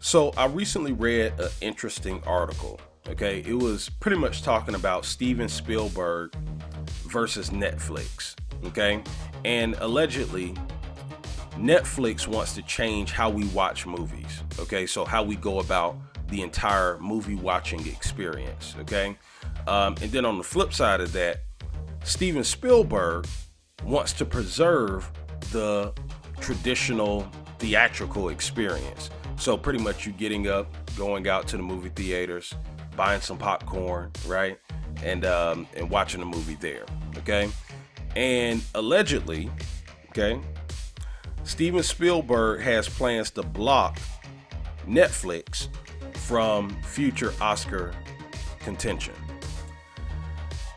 So I recently read an interesting article. Okay, it was pretty much talking about Steven Spielberg versus Netflix. Okay, and allegedly Netflix wants to change how we watch movies. Okay, so how we go about the entire movie watching experience. Okay, and then on the flip side of that, Steven Spielberg wants to preserve the traditional theatrical experience. So pretty much you getting up, going out to the movie theaters, buying some popcorn, right? And watching the movie there, okay? And allegedly, okay, Steven Spielberg has plans to block Netflix from future Oscar contention.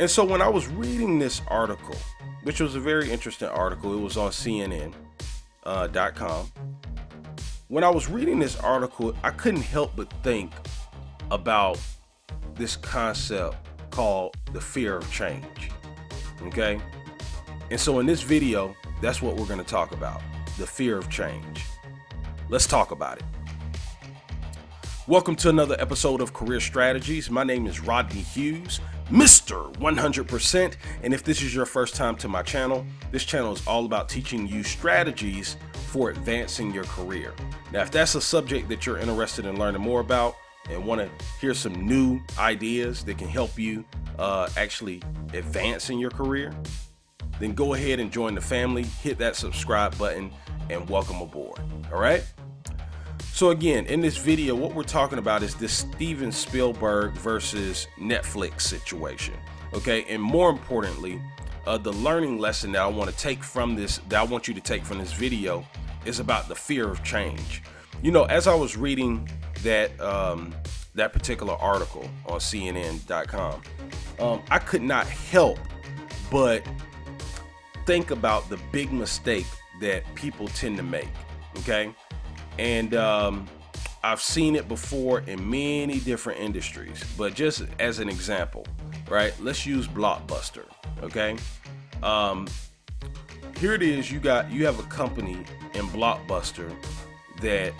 And so when I was reading this article, which was a very interesting article, it was on CNN.com. When I was reading this article, I couldn't help but think about this concept called the fear of change. Okay? And so in this video, that's what we're going to talk about, the fear of change. Let's talk about it. Welcome to another episode of Career Strategies. My name is Rodney Hughes, Mr. 100%. And if this is your first time to my channel, this channel is all about teaching you strategies for advancing your career. Now, if that's a subject that you're interested in learning more about and want to hear some new ideas that can help you actually advance in your career, then go ahead and join the family, hit that subscribe button, and welcome aboard. All right? So again, in this video, what we're talking about is this Steven Spielberg versus Netflix situation. Okay, and more importantly, the learning lesson that I want to take from this, that I want you to take from this video, is about the fear of change. You know, as I was reading that that particular article on CNN.com, I could not help but think about the big mistake that people tend to make. Okay. And I've seen it before in many different industries, but just as an example, right? Let's use Blockbuster, okay? Here it is, you have a company in Blockbuster that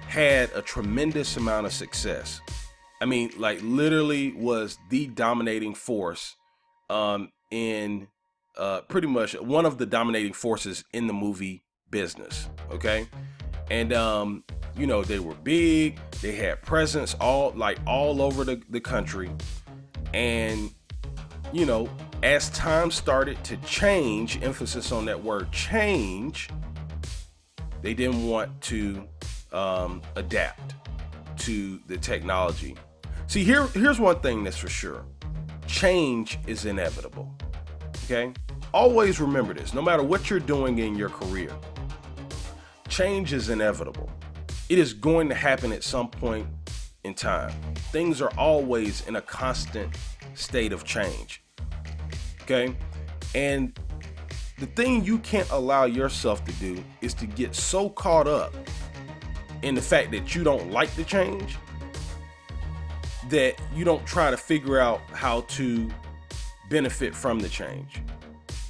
had a tremendous amount of success. I mean, like literally was the dominating force in pretty much one of the dominating forces in the movie business, okay? And you know, they were big, they had presence all over the country. And you know, as time started to change, emphasis on that word change, they didn't want to adapt to the technology. See, here's one thing that's for sure. Change is inevitable. Okay? Always remember this, no matter what you're doing in your career. Change is inevitable. It is going to happen at some point in time. Things are always in a constant state of change. Okay? And the thing you can't allow yourself to do is to get so caught up in the fact that you don't like the change that you don't try to figure out how to benefit from the change.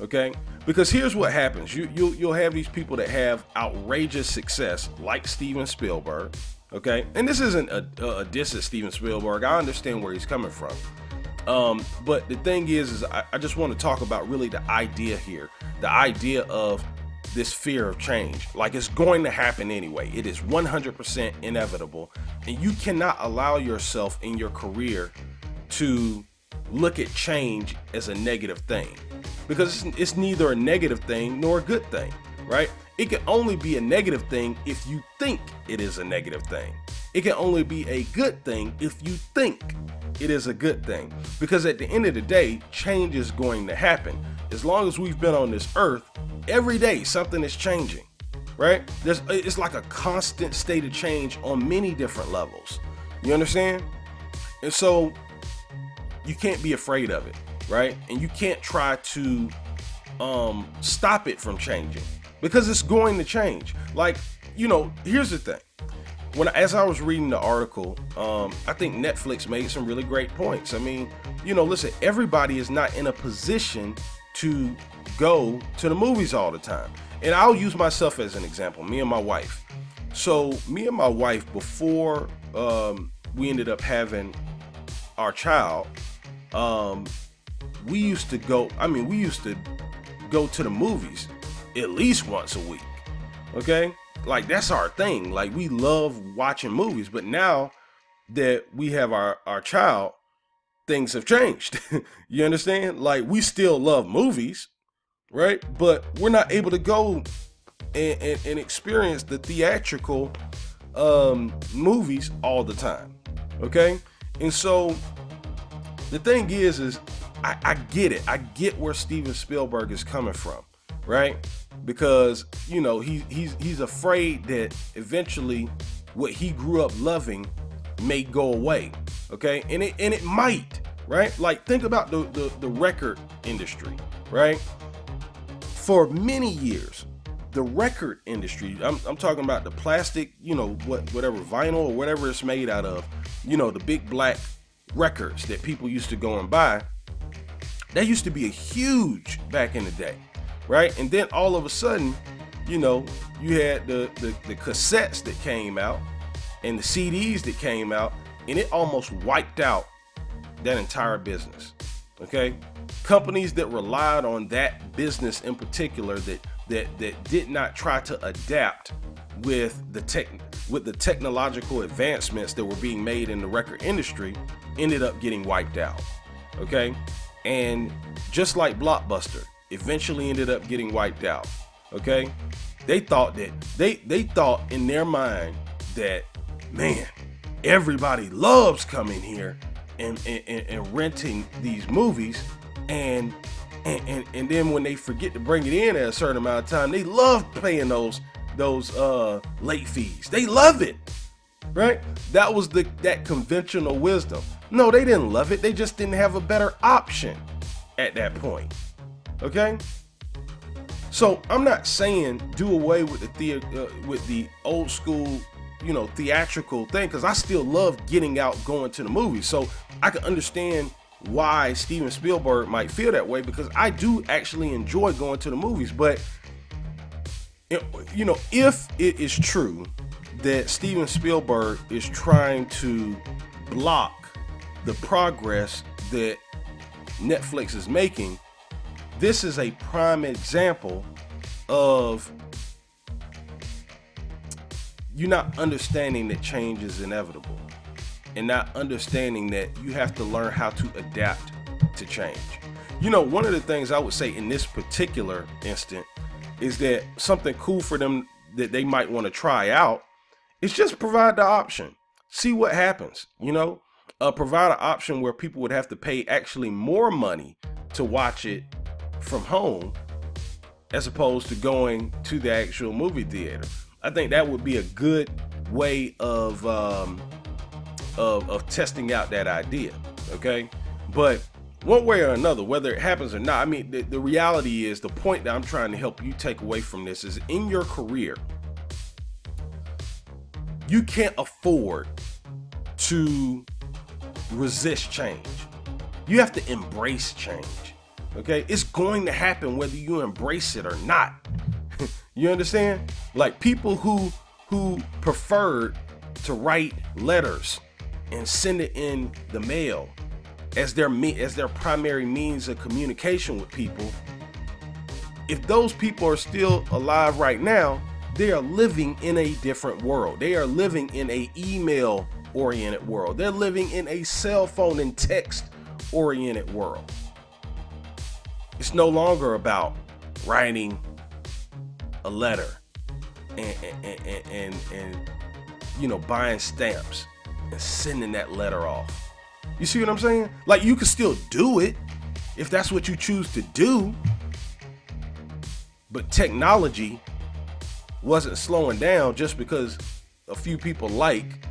Okay? Because here's what happens. You'll have these people that have outrageous success like Steven Spielberg, okay? And this isn't a diss at Steven Spielberg. I understand where he's coming from. But the thing is I just want to talk about really the idea here. The idea of this fear of change. Like, it's going to happen anyway. It is 100% inevitable. And you cannot allow yourself in your career to look at change as a negative thing. Because it's neither a negative thing nor a good thing, right? It can only be a negative thing if you think it is a negative thing. It can only be a good thing if you think it is a good thing. Because at the end of the day, change is going to happen. As long as we've been on this earth, every day something is changing, right? It's like a constant state of change on many different levels. You understand? And so you can't be afraid of it. Right? And you can't try to stop it from changing, because it's going to change. Like, you know, here's the thing. As I was reading the article, I think Netflix made some really great points. I mean, you know, listen, everybody is not in a position to go to the movies all the time. And I'll use myself as an example, me and my wife. So me and my wife, before we ended up having our child, um, we used to go. I mean, we used to go to the movies at least once a week. Okay, like that's our thing. Like we love watching movies. But now that we have our child, things have changed. You understand? Like we still love movies, right? But we're not able to go and experience the theatrical movies all the time. Okay, and so the thing is I get it. I get where Steven Spielberg is coming from, right? Because you know he's afraid that eventually what he grew up loving may go away. Okay, and it might, right? Like think about the record industry, right? For many years, the record industry, I'm talking about the plastic, you know, whatever vinyl or whatever it's made out of, you know, the big black records that people used to go and buy. That used to be a huge back in the day, right? And then all of a sudden, you know, you had the cassettes that came out and the CDs that came out, and it almost wiped out that entire business. Okay, companies that relied on that business in particular that did not try to adapt with the technological advancements that were being made in the record industry ended up getting wiped out. Okay, and just like Blockbuster eventually ended up getting wiped out. Okay, they thought in their mind that, man, everybody loves coming here and renting these movies, and then when they forget to bring it in at a certain amount of time, they love paying those late fees. They love it, right? That was that conventional wisdom. No, they didn't love it. They just didn't have a better option at that point. Okay. So I'm not saying do away with the old school, you know, theatrical thing, because I still love getting out, going to the movies. So I can understand why Steven Spielberg might feel that way, because I do actually enjoy going to the movies. But you know, if it is true that Steven Spielberg is trying to block the progress that Netflix is making, this is a prime example of you not understanding that change is inevitable, and not understanding that you have to learn how to adapt to change. You know, one of the things I would say in this particular instant is that something cool for them that they might want to try out is just provide the option. See what happens, you know? Provide an option where people would have to pay actually more money to watch it from home as opposed to going to the actual movie theater. I think that would be a good way of testing out that idea. Okay, but one way or another, whether it happens or not, I mean, the reality is, the point that I'm trying to help you take away from this is, in your career, you can't afford to resist change. You have to embrace change. Okay, it's going to happen whether you embrace it or not. You understand? Like people who preferred to write letters and send it in the mail as their primary means of communication with people. If those people are still alive right now, they are living in a different world. They are living in a email oriented world. They're living in a cell phone and text oriented world. It's no longer about writing a letter and you know, buying stamps and sending that letter off. You see what I'm saying? Like, you can still do it if that's what you choose to do, but technology wasn't slowing down just because a few people like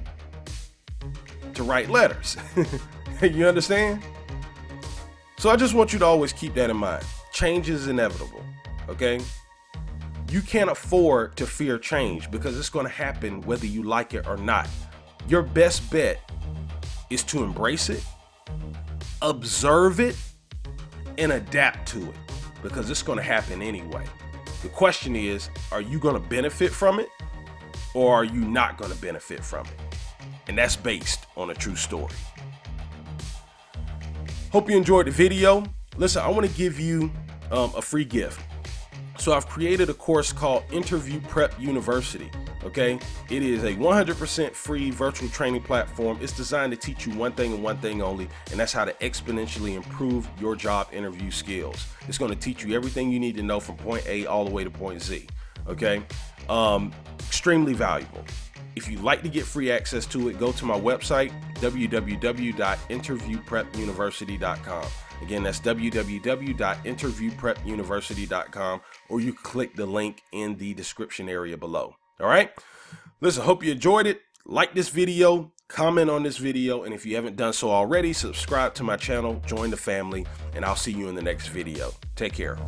to write letters. You understand? So I just want you to always keep that in mind. Change is inevitable, okay? You can't afford to fear change because it's going to happen whether you like it or not. Your best bet is to embrace it, observe it, and adapt to it, because it's going to happen anyway. The question is, are you going to benefit from it, or are you not going to benefit from it? And that's based on a true story. Hope you enjoyed the video. Listen, I want to give you a free gift. So I've created a course called Interview Prep University. Okay, it is a 100% free virtual training platform. It's designed to teach you one thing and one thing only, and that's how to exponentially improve your job interview skills. It's going to teach you everything you need to know from point A all the way to point Z. Okay, extremely valuable. If you'd like to get free access to it, go to my website, www.interviewprepuniversity.com. Again, that's www.interviewprepuniversity.com, or you click the link in the description area below. All right. Listen, hope you enjoyed it. Like this video, comment on this video, and if you haven't done so already, subscribe to my channel, join the family, and I'll see you in the next video. Take care.